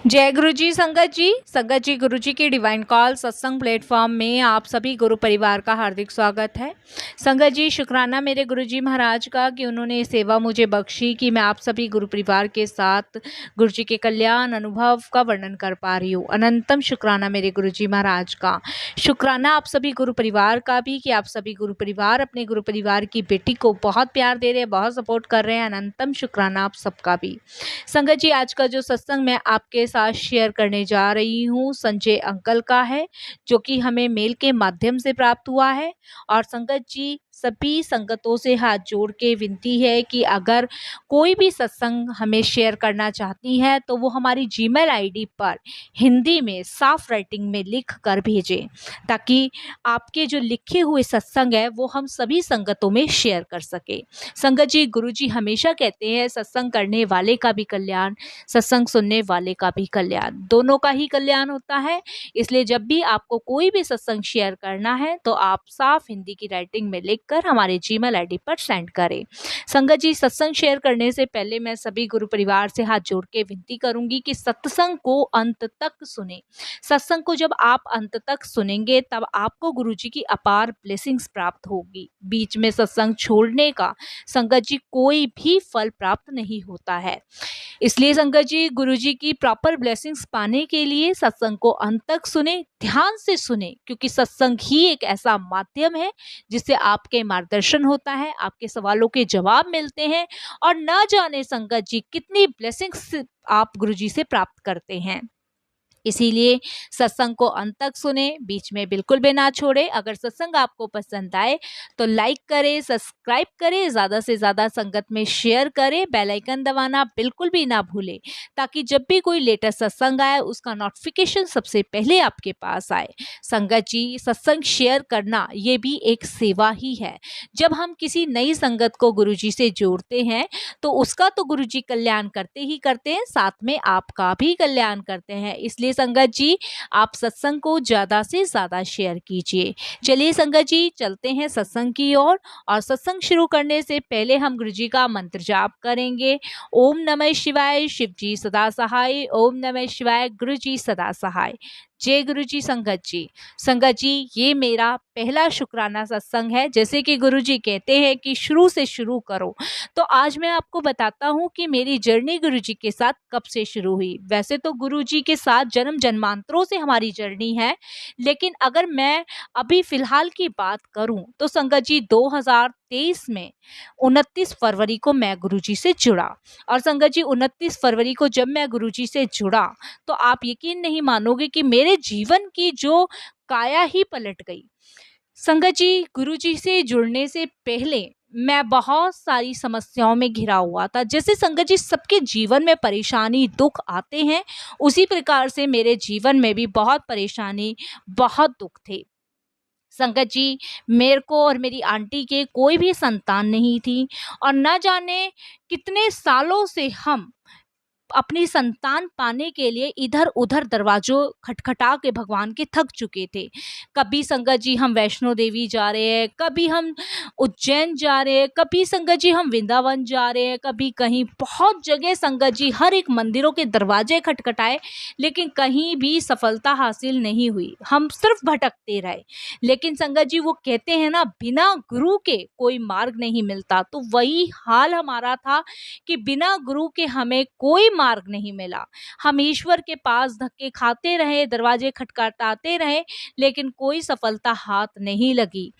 जय गुरु जी संगत जी गुरु जी की डिवाइन कॉल सत्संग प्लेटफॉर्म में आप सभी गुरु परिवार का हार्दिक स्वागत है। संगत जी शुक्राना मेरे गुरु जी महाराज का कि उन्होंने ये सेवा मुझे बख्शी कि मैं आप सभी गुरु परिवार के साथ गुरु जी के कल्याण अनुभव का वर्णन कर पा रही हूँ। अनंतम शुक्राना मेरे गुरु जी महाराज का। शुक्राना आप सभी गुरु परिवार का भी कि आप सभी गुरु परिवार अपने गुरु परिवार की बेटी को बहुत प्यार दे रहे हैं, बहुत सपोर्ट कर रहे हैं। अनंतम शुक्राना आप सबका भी। संगत जी आज का जो सत्संग मैं आपके साथ शेयर करने जा रही हूँ संजय अंकल का है, जो कि हमें मेल के माध्यम से प्राप्त हुआ है। और संगत जी सभी संगतों से हाथ जोड़ के विनती है कि अगर कोई भी सत्संग हमें शेयर करना चाहती है तो वो हमारी जीमेल आईडी पर हिंदी में साफ राइटिंग में लिख कर भेजें, ताकि आपके जो लिखे हुए सत्संग है वो हम सभी संगतों में शेयर कर सके। संगत जी गुरु जी हमेशा कहते हैं सत्संग करने वाले का भी कल्याण, सत्संग सुनने वाले का भी कल्याण, दोनों का ही कल्याण होता है। इसलिए जब भी आपको कोई भी सत्संग शेयर करना है तो आप साफ हिंदी की राइटिंग में लिखकर हमारे जीमेल आईडी पर सेंड करें। संगत जी सत्संग शेयर करने से पहले मैं सभी गुरु परिवार से हाथ जोड़ के विनती करूंगी कि सत्संग को अंत तक सुने। सत्संग को जब आप अंत तक सुनेंगे तब आपको गुरु जी की अपार ब्लेसिंग्स प्राप्त होगी। बीच में सत्संग छोड़ने का संगत जी कोई भी फल प्राप्त नहीं होता है। इसलिए संगत जी गुरु जी की प्रॉपर ब्लेसिंग्स पाने के लिए सत्संग को अंत तक सुने, ध्यान से सुने, क्योंकि सत्संग ही एक ऐसा माध्यम है जिससे आपके मार्गदर्शन होता है, आपके सवालों के जवाब मिलते हैं और न जाने संगत जी कितनी ब्लेसिंग्स आप गुरु जी से प्राप्त करते हैं। इसीलिए सत्संग को अंत तक सुने, बीच में बिल्कुल भी ना छोड़े। अगर सत्संग आपको पसंद आए तो लाइक करें, सब्सक्राइब करें, ज़्यादा से ज़्यादा संगत में शेयर करें, बेल आइकन दबाना बिल्कुल भी ना भूलें, ताकि जब भी कोई लेटेस्ट सत्संग आए उसका नोटिफिकेशन सबसे पहले आपके पास आए। संगत जी सत्संग शेयर करना ये भी एक सेवा ही है। जब हम किसी नई संगत को गुरु जी से जोड़ते हैं तो उसका तो गुरु जी कल्याण करते ही करते हैं, साथ में आपका भी कल्याण करते हैं। इसलिए संगत जी आप सत्संग को ज्यादा से ज्यादा शेयर कीजिए। चलिए संगत जी चलते हैं सत्संग की ओर। और सत्संग शुरू करने से पहले हम गुरु जी का मंत्र जाप करेंगे। ओम नमः शिवाय, शिव जी सदा सहाय। ओम नमः शिवाय, गुरु जी सदा सहाय। जय गुरु जी। संगत जी ये मेरा पहला शुक्राना सत्संग है। जैसे कि गुरु जी कहते हैं कि शुरू से शुरू करो, तो आज मैं आपको बताता हूँ कि मेरी जर्नी गुरु जी के साथ कब से शुरू हुई। वैसे तो गुरु जी के साथ जन्म जन्मांतरों से हमारी जर्नी है, लेकिन अगर मैं अभी फिलहाल की बात करूं तो संगत जी 2023 में 29 फरवरी को मैं गुरु जी से जुड़ा। और संगत जी 29 फरवरी को जब मैं गुरु जी से जुड़ा तो आप यकीन नहीं मानोगे कि मेरे जीवन की जो काया ही पलट गई। संगत जी गुरु जी से जुड़ने से पहले मैं बहुत सारी समस्याओं में घिरा हुआ था। जैसे संगत जी सबके जीवन में परेशानी दुख आते हैं, उसी प्रकार से मेरे जीवन में भी बहुत परेशानी बहुत दुख थे। संगत जी मेरे को और मेरी आंटी के कोई भी संतान नहीं थी, और न जाने कितने सालों से हम अपनी संतान पाने के लिए इधर उधर दरवाजों खटखटा के भगवान के थक चुके थे। कभी संगत जी हम वैष्णो देवी जा रहे हैं, कभी हम उज्जैन जा रहे हैं, कभी संगत जी हम वृंदावन जा रहे हैं, कभी कहीं बहुत जगह संगत जी हर एक मंदिरों के दरवाजे खटखटाए, लेकिन कहीं भी सफलता हासिल नहीं हुई। हम सिर्फ भटकते रहे। लेकिन संगत जी वो कहते हैं ना, बिना गुरु के कोई मार्ग नहीं मिलता। तो वही हाल हमारा था कि बिना गुरु के हमें कोई मार्ग नहीं मिला। हम ईश्वर के पास धक्के खाते रहे, दरवाजे खटखटाते रहे, लेकिन कोई सफलता हाथ नहीं लगी।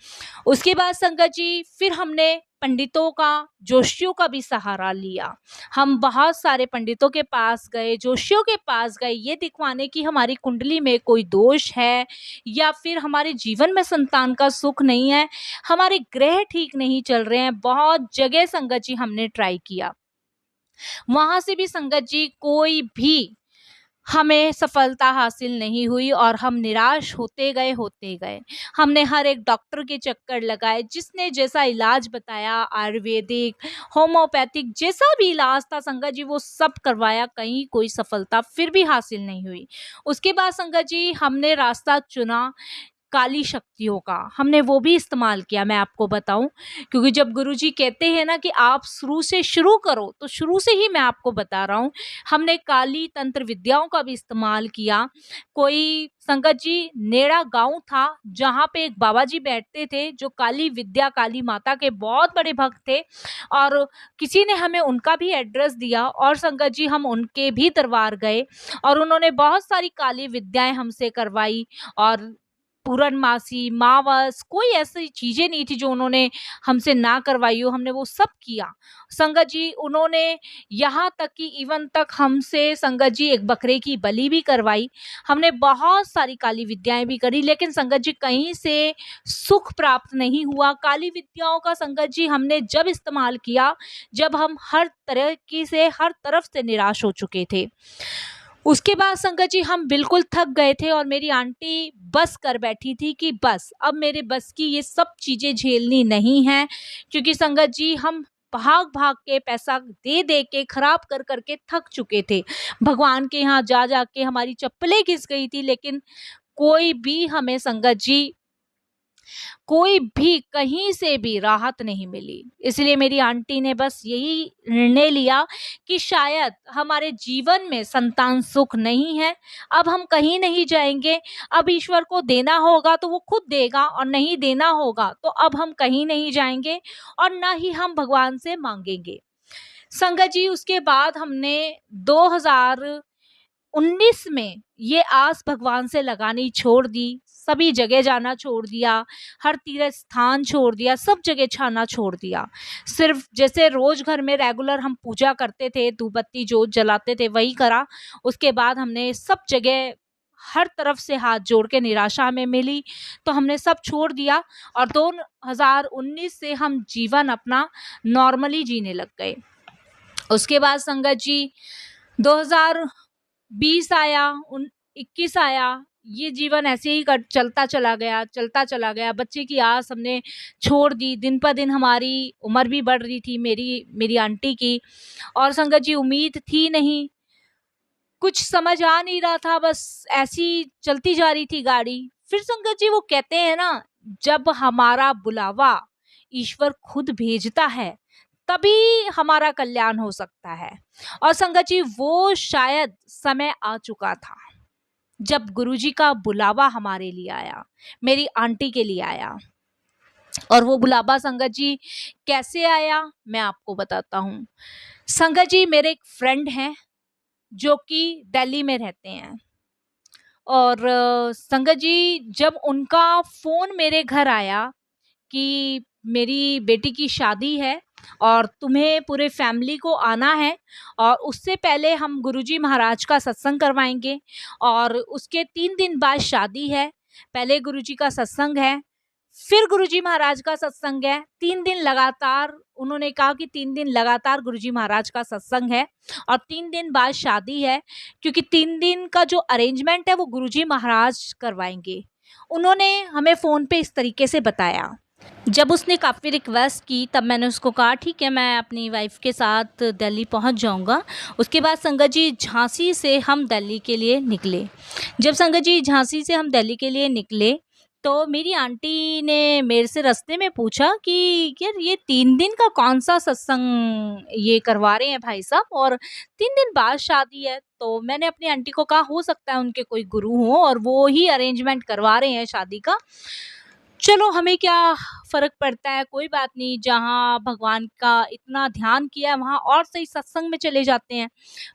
उसके बाद संगत जी फिर हमने पंडितों का, जोशियों का भी सहारा लिया। हम बहुत सारे पंडितों के पास गए, जोशियों के पास गए, ये दिखवाने की हमारी कुंडली में कोई दोष है, या फिर हमारे जीवन में संतान का सुख नहीं है, हमारे ग्रह ठीक नहीं चल रहे हैं। बहुत जगह संगत जी हमने ट्राई किया, वहां से भी संगत जी कोई भी हमें सफलता हासिल नहीं हुई, और हम निराश होते गए। हमने हर एक डॉक्टर के चक्कर लगाए, जिसने जैसा इलाज बताया, आयुर्वेदिक, होम्योपैथिक, जैसा भी इलाज था संगत जी वो सब करवाया, कहीं कोई सफलता फिर भी हासिल नहीं हुई। उसके बाद संगत जी हमने रास्ता चुना काली शक्तियों का, हमने वो भी इस्तेमाल किया, मैं आपको बताऊं। क्योंकि जब गुरुजी कहते हैं ना कि आप शुरू से शुरू करो, तो शुरू से ही मैं आपको बता रहा हूं, हमने काली तंत्र विद्याओं का भी इस्तेमाल किया। कोई संगत जी नेड़ा गांव था जहां पे एक बाबा जी बैठते थे जो काली विद्या, काली माता के बहुत बड़े भक्त थे, और किसी ने हमें उनका भी एड्रेस दिया, और संगत जी हम उनके भी दरबार गए और उन्होंने बहुत सारी काली विद्याएं हमसे करवाई। और पूरनमासी, मावस, कोई ऐसी चीजें नहीं थी जो उन्होंने हमसे ना करवाई हो, हमने वो सब किया। संगत जी उन्होंने यहाँ तक कि इवन तक हमसे संगत जी एक बकरे की बलि भी करवाई। हमने बहुत सारी काली विद्याएं भी करी, लेकिन संगत जी कहीं से सुख प्राप्त नहीं हुआ। काली विद्याओं का संगत जी हमने जब इस्तेमाल किया, जब हम हर तरह की से, हर तरफ से निराश हो चुके थे। उसके बाद संगत जी हम बिल्कुल थक गए थे और मेरी आंटी बस कर बैठी थी कि बस अब मेरे बस की ये सब चीजें झेलनी नहीं है। क्योंकि संगत जी हम भाग भाग के, पैसा दे दे के, खराब कर करके थक चुके थे। भगवान के यहाँ जा जा के हमारी चप्पलें घिस गई थी, लेकिन कोई भी हमें संगत जी, कोई भी कहीं से भी राहत नहीं मिली। इसलिए मेरी आंटी ने बस यही निर्णय लिया कि शायद हमारे जीवन में संतान सुख नहीं है, अब हम कहीं नहीं जाएंगे। अब ईश्वर को देना होगा तो वो खुद देगा, और नहीं देना होगा तो अब हम कहीं नहीं जाएंगे और ना ही हम भगवान से मांगेंगे। संगत जी उसके बाद हमने 2019 में ये आस भगवान से लगानी छोड़ दी, सभी जगह जाना छोड़ दिया, हर तीर्थ स्थान छोड़ दिया, सब जगह छाना छोड़ दिया। सिर्फ जैसे रोज घर में रेगुलर हम पूजा करते थे, धूप बत्ती जोत जलाते थे, वही करा। उसके बाद हमने सब जगह, हर तरफ से हाथ जोड़ के, निराशा हमें मिली तो हमने सब छोड़ दिया, और 2019 से हम जीवन अपना नॉर्मली जीने लग गए। उसके बाद संगत जी 2020 आया, 21 आया, ये जीवन ऐसे ही चलता चला गया, चलता चला गया। बच्चे की आस हमने छोड़ दी। दिन पर दिन हमारी उम्र भी बढ़ रही थी, मेरी आंटी की, और संगत जी उम्मीद थी नहीं, कुछ समझ आ नहीं रहा था, बस ऐसी चलती जा रही थी गाड़ी। फिर संगत जी वो कहते हैं ना, जब हमारा बुलावा ईश्वर खुद भेजता है तभी हमारा कल्याण हो सकता है। और संगत जी वो शायद समय आ चुका था जब गुरुजी का बुलावा हमारे लिए आया, मेरी आंटी के लिए आया। और वो बुलावा संगत जी कैसे आया, मैं आपको बताता हूँ। संगत जी मेरे एक फ्रेंड हैं जो कि दिल्ली में रहते हैं, और संगत जी जब उनका फोन मेरे घर आया कि मेरी बेटी की शादी है और तुम्हें पूरे फैमिली को आना है, और उससे पहले हम गुरुजी महाराज का सत्संग करवाएंगे, और उसके 3 दिन बाद शादी है। पहले गुरुजी का सत्संग है, फिर गुरुजी महाराज का सत्संग है। 3 दिन लगातार, उन्होंने कहा कि 3 दिन लगातार गुरुजी महाराज का सत्संग है, और 3 दिन बाद शादी है। क्योंकि 3 दिन का जो अरेंजमेंट है वो गुरुजी महाराज करवाएंगे। उन्होंने हमें फ़ोन पे इस तरीके से बताया। जब उसने काफ़ी रिक्वेस्ट की तब मैंने उसको कहा ठीक है, मैं अपनी वाइफ के साथ दिल्ली पहुंच जाऊंगा। उसके बाद संगत जी झांसी से हम दिल्ली के लिए निकले। जब संगत जी झांसी से हम दिल्ली के लिए निकले तो मेरी आंटी ने मेरे से रास्ते में पूछा कि यार ये 3 दिन का कौन सा सत्संग ये करवा रहे हैं भाई साहब, और 3 दिन बाद शादी है। तो मैंने अपनी आंटी को कहा हो सकता है उनके कोई गुरु हो और वो ही अरेंजमेंट करवा रहे हैं शादी का, चलो हमें क्या फ़र्क पड़ता है, कोई बात नहीं, जहाँ भगवान का इतना ध्यान किया है वहाँ और सही सत्संग में चले जाते हैं।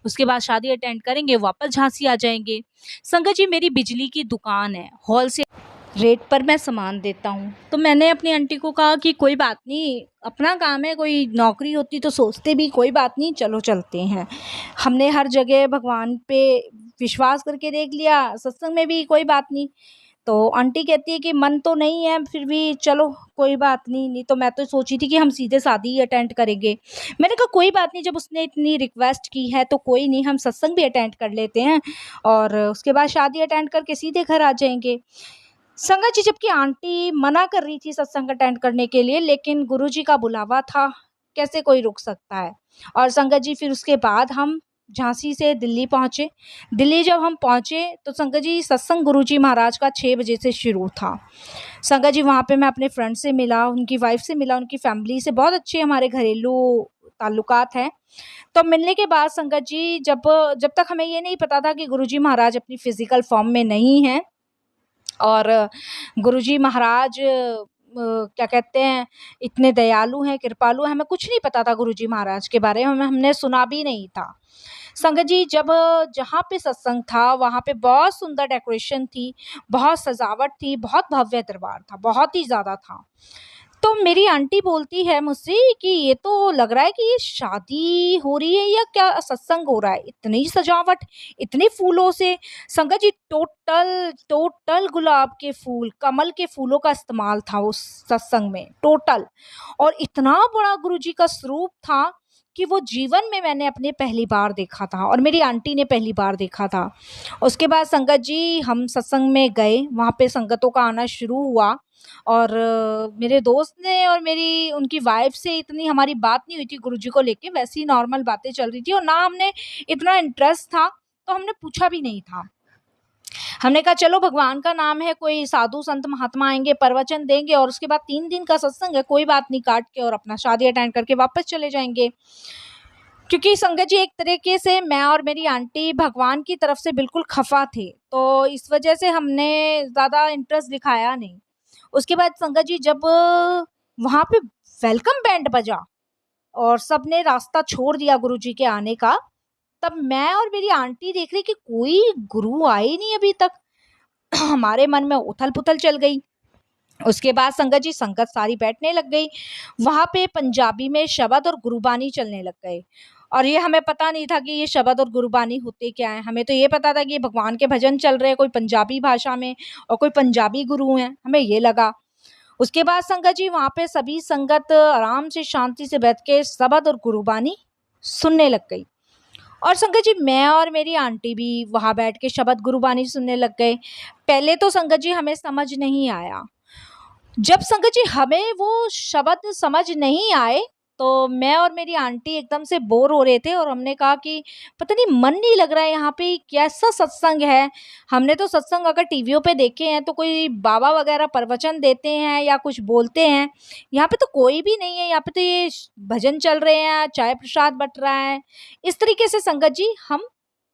उसके बाद शादी अटेंड करेंगे, वापस झांसी आ जाएंगे। संगत जी मेरी बिजली की दुकान है, होलसेल रेट पर मैं सामान देता हूँ। तो मैंने अपनी आंटी को कहा कि कोई बात नहीं, अपना काम है, कोई नौकरी होती तो सोचते भी, कोई बात नहीं, चलो चलते हैं। हमने हर जगह भगवान पे विश्वास करके देख लिया, सत्संग में भी कोई बात नहीं। तो आंटी कहती है कि मन तो नहीं है, फिर भी चलो कोई बात नहीं। नहीं तो मैं तो सोची थी कि हम सीधे शादी ही अटेंड करेंगे। मैंने कहा कोई बात नहीं, जब उसने इतनी रिक्वेस्ट की है तो कोई नहीं, हम सत्संग भी अटेंड कर लेते हैं और उसके बाद शादी अटेंड करके सीधे घर आ जाएंगे। संगत जी जबकि आंटी मना कर रही थी सत्संग अटेंड करने के लिए, लेकिन गुरुजी का बुलावा था, कैसे कोई रुक सकता है। और संगत जी फिर उसके बाद हम झांसी से दिल्ली पहुँचे। दिल्ली जब हम पहुँचे तो संगत जी सत्संग गुरुजी महाराज का 6 बजे से शुरू था। संगत जी वहाँ पे मैं अपने फ्रेंड से मिला, उनकी वाइफ से मिला, उनकी फैमिली से, बहुत अच्छे हमारे घरेलू ताल्लुकात हैं। तो मिलने के बाद संगत जी जब जब तक हमें ये नहीं पता था कि गुरुजी महाराज अपनी फिज़िकल फॉर्म में नहीं हैं और गुरुजी महाराज क्या कहते हैं, इतने दयालु हैं, कृपालु हैं, हमें कुछ नहीं पता था गुरुजी महाराज के बारे में, हमने सुना भी नहीं था। संगत जी जब जहाँ पे सत्संग था वहाँ पे बहुत सुंदर डेकोरेशन थी, बहुत सजावट थी, बहुत भव्य दरबार था, बहुत ही ज़्यादा था। तो मेरी आंटी बोलती है मुझसे कि ये तो लग रहा है कि ये शादी हो रही है या क्या सत्संग हो रहा है, इतनी सजावट, इतने फूलों से। संगत जी टोटल टोटल गुलाब के फूल, कमल के फूलों का इस्तेमाल था उस सत्संग में टोटल, और इतना बड़ा गुरुजी का स्वरूप था कि वो जीवन में मैंने अपने पहली बार देखा था और मेरी आंटी ने पहली बार देखा था। उसके बाद संगत जी हम सत्संग में गए, वहाँ पे संगतों का आना शुरू हुआ और मेरे दोस्त ने और मेरी उनकी वाइफ से इतनी हमारी बात नहीं हुई थी गुरुजी को लेके, वैसी ही नॉर्मल बातें चल रही थी और ना हमने इतना इंटरेस्ट था तो हमने पूछा भी नहीं था। हमने कहा चलो भगवान का नाम है, कोई साधु संत महात्मा आएंगे, प्रवचन देंगे और उसके बाद 3 दिन का सत्संग है, कोई बात नहीं, काट के और अपना शादी अटेंड करके वापस चले जाएंगे। क्योंकि संगत जी एक तरीके से मैं और मेरी आंटी भगवान की तरफ से बिल्कुल खफा थे, तो इस वजह से हमने ज़्यादा इंटरेस्ट दिखाया नहीं। उसके बाद संगत जी जब वहाँ पे वेलकम बैंड बजा और सबने रास्ता छोड़ दिया गुरुजी के आने का, तब मैं और मेरी आंटी देख रही कि कोई गुरु आए ही नहीं अभी तक। हमारे मन में उथल-पुथल चल गई। उसके बाद संगत जी संगत सारी बैठने लग गई। वहाँ पे पंजाबी में शब्द और गुरबानी चलने लग गए और ये हमें पता नहीं था कि ये शब्द और गुरबानी होते क्या हैं। हमें तो ये पता था कि ये भगवान के भजन चल रहे हैं, कोई पंजाबी भाषा में और कोई पंजाबी गुरु हैं, हमें ये लगा। उसके बाद संगत जी वहाँ पे सभी संगत आराम से शांति से बैठ के शब्द और गुरबानी सुनने लग गई और संगत जी मैं और मेरी आंटी भी वहाँ बैठ के शब्द गुरबानी सुनने लग गए। पहले तो संगत जी हमें समझ नहीं आया। जब संगत जी हमें वो शब्द समझ नहीं आए तो मैं और मेरी आंटी एकदम से बोर हो रहे थे और हमने कहा कि पता नहीं मन नहीं लग रहा है, यहाँ पे कैसा सत्संग है। हमने तो सत्संग अगर टीवियों पे देखे हैं तो कोई बाबा वगैरह प्रवचन देते हैं या कुछ बोलते हैं, यहाँ पे तो कोई भी नहीं है, यहाँ पे तो ये भजन चल रहे हैं, चाय प्रसाद बट रहा है। इस तरीके से संगत जी हम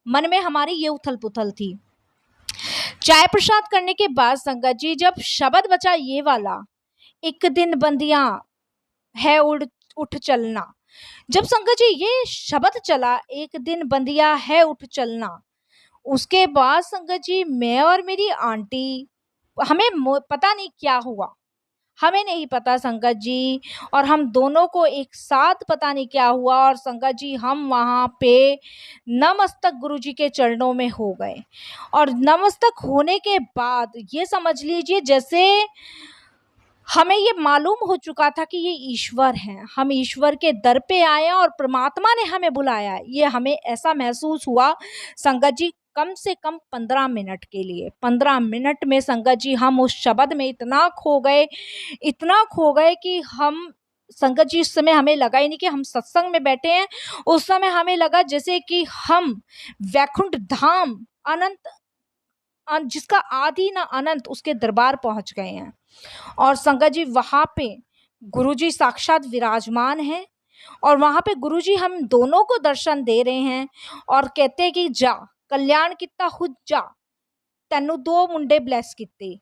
मन में हमारी ये उथल पुथल थी। चाय प्रसाद करने के बाद संगत जी जब शब्द बचा ये वाला, एक दिन बंदियां है उड़ उठ चलना, जब संगत जी ये शब्द चला, एक दिन बंदिया है उठ चलना, उसके बाद संगत जी मैं और मेरी आंटी, हमें पता नहीं क्या हुआ, हमें नहीं पता संगत जी, और हम दोनों को एक साथ पता नहीं क्या हुआ और संगत जी हम वहाँ पे नमस्तक गुरुजी के चरणों में हो गए। और नमस्तक होने के बाद ये समझ लीजिए जैसे हमें ये मालूम हो चुका था कि ये ईश्वर हैं, हम ईश्वर के दर पे आए हैं और परमात्मा ने हमें बुलाया है, ये हमें ऐसा महसूस हुआ संगत जी। कम से कम 15 मिनट के लिए, 15 मिनट में संगत जी हम उस शब्द में इतना खो गए, इतना खो गए कि हम संगत जी उस समय हमें लगा ही नहीं कि हम सत्संग में बैठे हैं। उस समय हमें लगा जैसे कि हम वैकुंठ धाम अनंत जिसका आदि ना अनंत उसके दरबार पहुंच गए हैं। और संगत जी वहाँ पे गुरुजी साक्षात विराजमान हैं और वहाँ पे गुरुजी हम दोनों को दर्शन दे रहे हैं और कहते हैं कि जा कल्याण किता खुद जा, तेनू 2 मुंडे ब्लेस किते।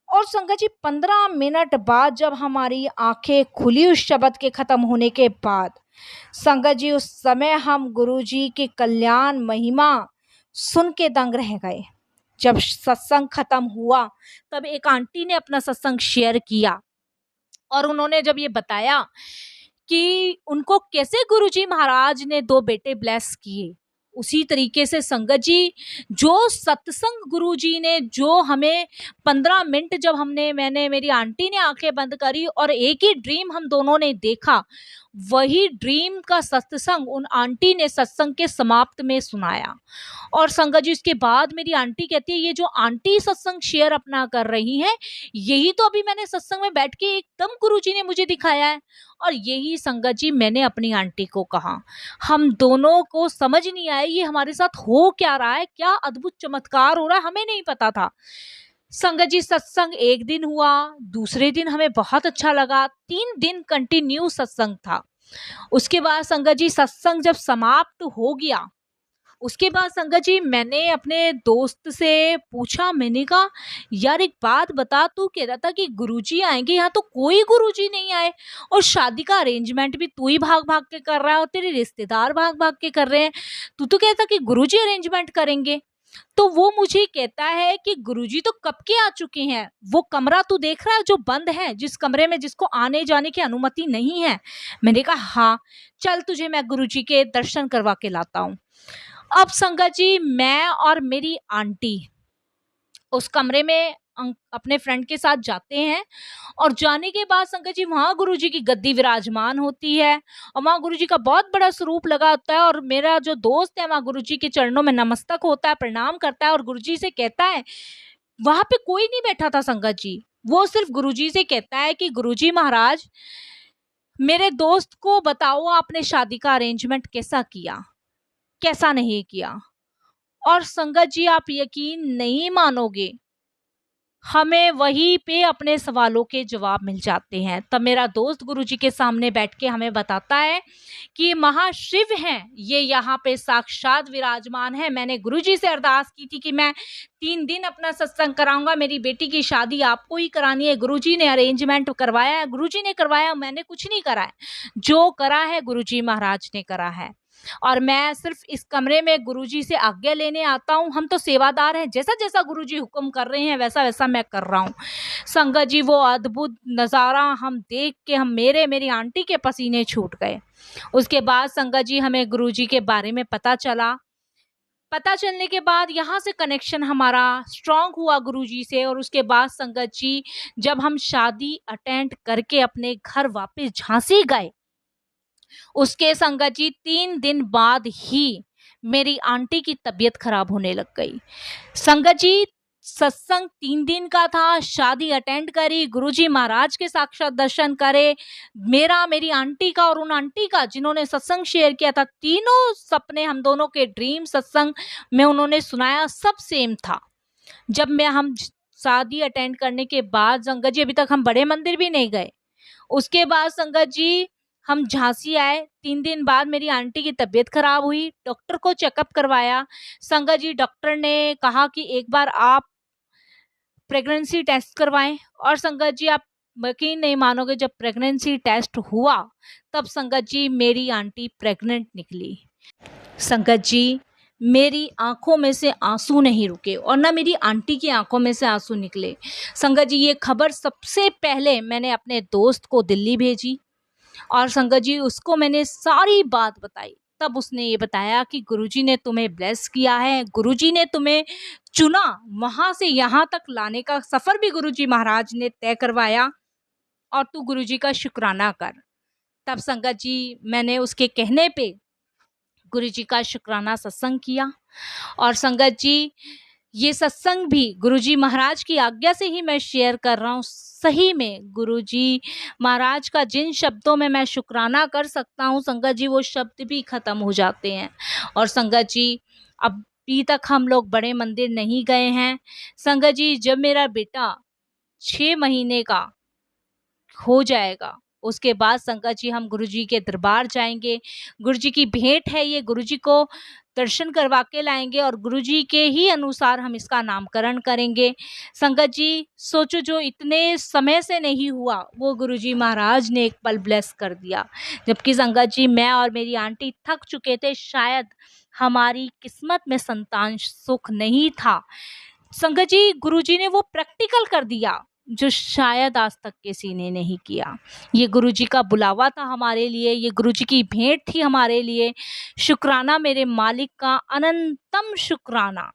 और संगत जी 15 मिनट बाद जब हमारी आंखें खुली उस शब्द के खत्म होने के बाद, संगत जी उस समय हम गुरुजी के कल्याण महिमा सुन के दंग रह गए। जब सत्संग खत्म हुआ तब एक आंटी ने अपना सत्संग शेयर किया और उन्होंने जब ये बताया कि उनको कैसे गुरुजी महाराज ने 2 बेटे ब्लेस किए, उसी तरीके से संगत जी जो सत्संग गुरुजी ने जो हमें 15 मिनट जब मैंने मेरी आंटी ने आंखें बंद करी और एक ही ड्रीम हम दोनों ने देखा, वही ड्रीम का सत्संग उन आंटी ने सत्संग के समाप्त में सुनाया। और संगत जी उसके बाद मेरी आंटी कहती है, ये जो आंटी सत्संग शेयर अपना कर रही हैं, यही तो अभी मैंने सत्संग में बैठ के एकदम गुरुजी ने मुझे दिखाया है। और यही संगत जी मैंने अपनी आंटी को कहा। हम दोनों को समझ नहीं आया ये हमारे साथ हो क्या रहा है, क्या अद्भुत चमत्कार हो रहा है, हमें नहीं पता था। संगत जी सत्संग एक दिन हुआ, दूसरे दिन हमें बहुत अच्छा लगा, 3 दिन कंटिन्यू सत्संग था। उसके बाद संगत जी सत्संग जब समाप्त हो गया, उसके बाद संगत जी मैंने अपने दोस्त से पूछा, मैंने कहा यार एक बात बता, तू कह रहा था कि गुरुजी आएंगे, यहाँ तो कोई गुरुजी नहीं आए, और शादी का अरेंजमेंट भी तू ही भाग भाग के कर रहा है और तेरे रिश्तेदार भाग भाग के कर रहे हैं, तू तो कहता कि गुरुजी अरेंजमेंट करेंगे। तो वो मुझे कहता है कि गुरुजी तो कब के आ चुके हैं, वो कमरा तू देख रहा है जो बंद है, जिस कमरे में जिसको आने जाने की अनुमति नहीं है। मैंने कहा हाँ, चल तुझे मैं गुरुजी के दर्शन करवा के लाता हूँ। अब संगत जी मैं और मेरी आंटी उस कमरे में अपने फ्रेंड के साथ जाते हैं, और जाने के बाद संगत जी वहाँ गुरुजी की गद्दी विराजमान होती है, और वहाँ गुरुजी का बहुत बड़ा स्वरूप लगा होता है, और मेरा जो दोस्त है वहाँ गुरुजी के चरणों में नमस्तक होता है, प्रणाम करता है, और गुरुजी से कहता है, वहाँ पे कोई नहीं बैठा था संगत जी, वो सिर्फ गुरुजी से कहता है कि गुरुजी महाराज मेरे दोस्त को बताओ आपने शादी का अरेंजमेंट कैसा किया, कैसा नहीं किया। और संगत जी आप यकीन नहीं मानोगे, हमें वहीं पे अपने सवालों के जवाब मिल जाते हैं। तब मेरा दोस्त गुरुजी के सामने बैठ के हमें बताता है कि महाशिव हैं, ये यहाँ पे साक्षात विराजमान है। मैंने गुरुजी से अरदास की थी कि मैं 3 दिन अपना सत्संग कराऊंगा, मेरी बेटी की शादी आपको ही करानी है। गुरुजी ने अरेंजमेंट करवाया है, गुरुजी ने करवाया, मैंने कुछ नहीं करा है, जो करा है गुरुजी महाराज ने करा है। और मैं सिर्फ इस कमरे में गुरुजी से आज्ञा लेने आता हूँ, हम तो सेवादार हैं, जैसा जैसा गुरुजी हुक्म कर रहे हैं वैसा वैसा मैं कर रहा हूँ। संगत जी वो अद्भुत नज़ारा हम देख के हम मेरी आंटी के पसीने छूट गए। उसके बाद संगत जी हमें गुरुजी के बारे में पता चला। पता चलने के बाद यहाँ से कनेक्शन हमारा स्ट्रांग हुआ गुरुजी से। और उसके बाद संगत जी जब हम शादी अटेंड करके अपने घर वापस झांसी गए, उसके संगत जी 3 दिन बाद ही मेरी आंटी की तबीयत खराब होने लग गई। संगत जी सत्संग 3 दिन का था, शादी अटेंड करी, गुरुजी महाराज के साक्षात दर्शन करे, मेरा मेरी आंटी का और उन आंटी का जिन्होंने सत्संग शेयर किया था, तीनों सपने हम दोनों के ड्रीम सत्संग में उन्होंने सुनाया, सब सेम था। जब हम शादी अटेंड करने के बाद संगत जी अभी तक हम बड़े मंदिर भी नहीं गए। उसके बाद संगत जी हम झांसी आए, 3 दिन बाद मेरी आंटी की तबीयत खराब हुई, डॉक्टर को चेकअप करवाया। संगत जी डॉक्टर ने कहा कि एक बार आप प्रेगनेंसी टेस्ट करवाएं। और संगत जी आप यकीन नहीं मानोगे, जब प्रेगनेंसी टेस्ट हुआ तब संगत जी मेरी आंटी प्रेग्नेंट निकली। संगत जी मेरी आंखों में से आंसू नहीं रुके और ना मेरी आंटी की आंखों में से आंसू निकले। संगत जी ये खबर सबसे पहले मैंने अपने दोस्त को दिल्ली भेजी, और संगत जी उसको मैंने सारी बात बताई। तब उसने ये बताया कि गुरुजी ने तुम्हें ब्लेस किया है, गुरुजी ने तुम्हें चुना, वहां से यहाँ तक लाने का सफर भी गुरुजी महाराज ने तय करवाया, और तू गुरुजी का शुक्राना कर। तब संगत जी मैंने उसके कहने पे गुरुजी का शुक्राना सत्संग किया। और संगत जी ये सत्संग भी गुरुजी महाराज की आज्ञा से ही मैं शेयर कर रहा हूँ। सही में गुरुजी महाराज का जिन शब्दों में मैं शुक्राना कर सकता हूँ संगत जी, वो शब्द भी खत्म हो जाते हैं। और संगत जी अभी तक हम लोग बड़े मंदिर नहीं गए हैं। संगत जी जब मेरा बेटा 6 महीने का हो जाएगा, उसके बाद संगत जी हम गुरुजी के दरबार जाएंगे। गुरुजी की भेंट है ये, गुरुजी को दर्शन करवा के लाएंगे और गुरुजी के ही अनुसार हम इसका नामकरण करेंगे। संगत जी सोचो, जो इतने समय से नहीं हुआ वो गुरुजी महाराज ने एक पल ब्लेस कर दिया। जबकि संगत जी मैं और मेरी आंटी थक चुके थे, शायद हमारी किस्मत में संतान सुख नहीं था। संगत जी गुरुजी ने वो प्रैक्टिकल कर दिया जो शायद आज तक किसी ने नहीं किया। ये गुरुजी का बुलावा था हमारे लिए, ये गुरुजी की भेंट थी हमारे लिए। शुक्राना मेरे मालिक का, अनंतम शुक्राना।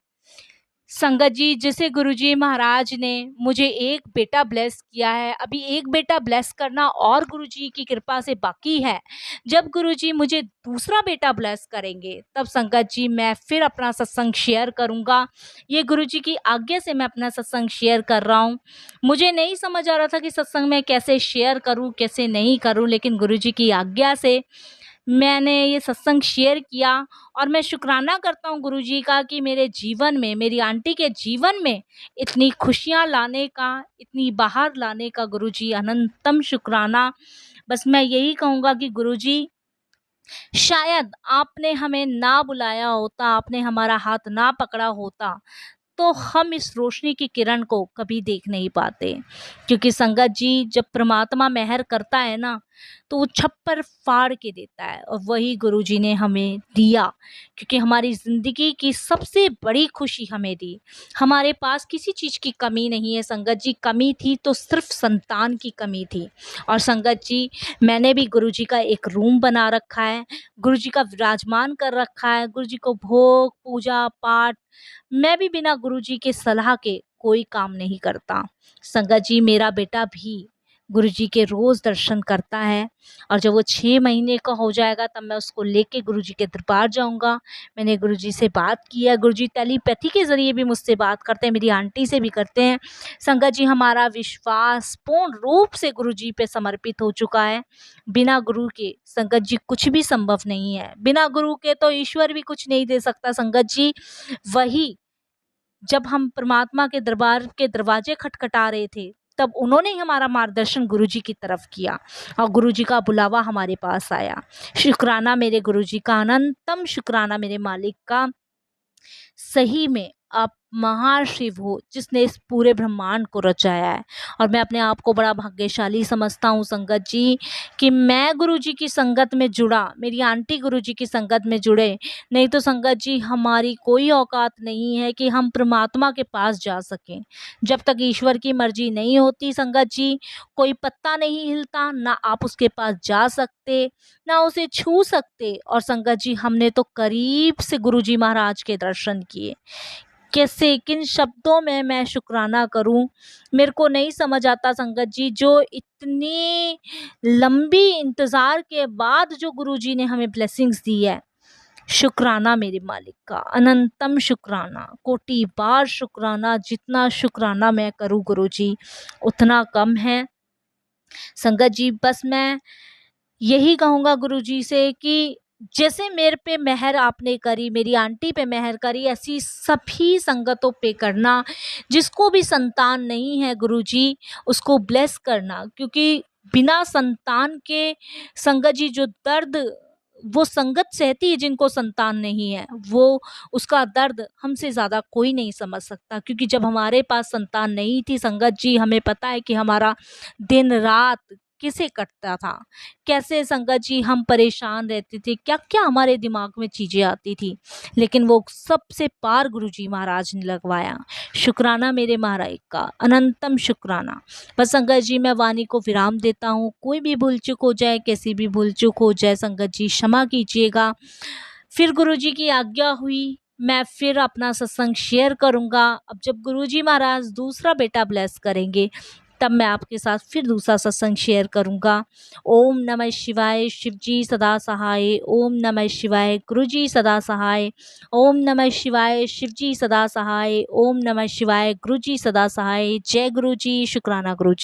संगत जी, जैसे गुरुजी महाराज ने मुझे एक बेटा ब्लेस किया है, अभी एक बेटा ब्लेस करना और गुरुजी की कृपा से बाकी है। जब गुरुजी मुझे दूसरा बेटा ब्लेस करेंगे, तब संगत जी मैं फिर अपना सत्संग शेयर करूँगा। ये गुरुजी की आज्ञा से मैं अपना सत्संग शेयर कर रहा हूँ। मुझे नहीं समझ आ रहा था कि सत्संग में कैसे शेयर करूँ, कैसे नहीं करूँ, लेकिन गुरुजी की आज्ञा से मैंने ये सत्संग शेयर किया और मैं शुक्राना करता हूँ गुरुजी का कि मेरे जीवन में, मेरी आंटी के जीवन में इतनी खुशियाँ लाने का, इतनी बाहर लाने का गुरुजी अनंतम शुक्राना। बस मैं यही कहूँगा कि गुरुजी शायद आपने हमें ना बुलाया होता, आपने हमारा हाथ ना पकड़ा होता, तो हम इस रोशनी की किरण को कभी देख नहीं पाते। क्योंकि संगत जी, जब परमात्मा मेहर करता है ना, तो वो छप्पर फाड़ के देता है, और वही गुरुजी ने हमें दिया। क्योंकि हमारी ज़िंदगी की सबसे बड़ी खुशी हमें दी। हमारे पास किसी चीज़ की कमी नहीं है संगत जी, कमी थी तो सिर्फ संतान की कमी थी। और संगत जी, मैंने भी गुरुजी का एक रूम बना रखा है, गुरुजी का विराजमान कर रखा है, गुरुजी को भोग, पूजा, पाठ मैं भी बिना गुरुजी के सलाह के कोई काम नहीं करता। संगत जी, मेरा बेटा भी गुरुजी के रोज़ दर्शन करता है, और जब वो 6 महीने का हो जाएगा तब मैं उसको लेके गुरुजी के दरबार जाऊँगा। मैंने गुरुजी से बात की है, गुरुजी टेलीपैथी के ज़रिए भी मुझसे बात करते हैं, मेरी आंटी से भी करते हैं। संगत जी, हमारा विश्वास पूर्ण रूप से गुरुजी पे समर्पित हो चुका है। बिना गुरु के संगत जी कुछ भी संभव नहीं है। बिना गुरु के तो ईश्वर भी कुछ नहीं दे सकता संगत जी। वही जब हम परमात्मा के दरबार के दरवाजे खटखटा रहे थे, तब उन्होंने ही हमारा मार्गदर्शन गुरुजी की तरफ किया, और गुरुजी का बुलावा हमारे पास आया। शुक्राना मेरे गुरुजी का, अनंतम शुक्राना मेरे मालिक का। सही में आप महाशिव हो जिसने इस पूरे ब्रह्मांड को रचाया है, और मैं अपने आप को बड़ा भाग्यशाली समझता हूँ संगत जी कि मैं गुरुजी की संगत में जुड़ा, मेरी आंटी गुरुजी की संगत में जुड़े। नहीं तो संगत जी, हमारी कोई औकात नहीं है कि हम परमात्मा के पास जा सकें। जब तक ईश्वर की मर्जी नहीं होती संगत जी, कोई पत्ता नहीं हिलता, ना आप उसके पास जा सकते, ना उसे छू सकते। और संगत जी, हमने तो करीब से गुरुजी महाराज के दर्शन किए। कैसे, किन शब्दों में मैं शुक्राना करूं, मेरे को नहीं समझ आता संगत जी। जो इतनी लंबी इंतज़ार के बाद जो गुरुजी ने हमें ब्लेसिंग्स दी है, शुक्राना मेरे मालिक का, अनंतम शुक्राना, कोटि बार शुक्राना। जितना शुक्राना मैं करूं गुरुजी, उतना कम है संगत जी। बस मैं यही कहूँगा गुरुजी से कि जैसे मेरे पे मेहर आपने करी, मेरी आंटी पे मेहर करी, ऐसी सभी संगतों पे करना। जिसको भी संतान नहीं है गुरुजी, उसको ब्लेस करना। क्योंकि बिना संतान के संगत जी, जो दर्द वो संगत सहती है जिनको संतान नहीं है, वो उसका दर्द हमसे ज़्यादा कोई नहीं समझ सकता। क्योंकि जब हमारे पास संतान नहीं थी संगत जी, हमें पता है कि हमारा दिन रात कैसे कटता था, कैसे संगत जी हम परेशान रहते थे, क्या क्या हमारे दिमाग में चीज़ें आती थी। लेकिन वो सबसे पार गुरुजी महाराज ने लगवाया। शुक्राना मेरे महाराज का, अनंतम शुक्राना। बस संगत जी, मैं वाणी को विराम देता हूँ। कोई भी भूल चूक हो जाए, कैसी भी भूल चूक हो जाए संगत जी, क्षमा कीजिएगा। फिर गुरुजी की आज्ञा हुई, मैं फिर अपना सत्संग शेयर करूँगा। अब जब गुरुजी महाराज दूसरा बेटा ब्लेस करेंगे, तब मैं आपके साथ फिर दूसरा सत्संग शेयर करूँगा। ओम नमः शिवाय, शिव जी सदा सहाय। ओम नमः शिवाय, गुरु जी सदा सहाय। ओम नमः शिवाय, शिव जी सदा सहाय। ओम नमः शिवाय, गुरु जी सदा सहाय। जय गुरु जी, शुक्राना गुरु जी।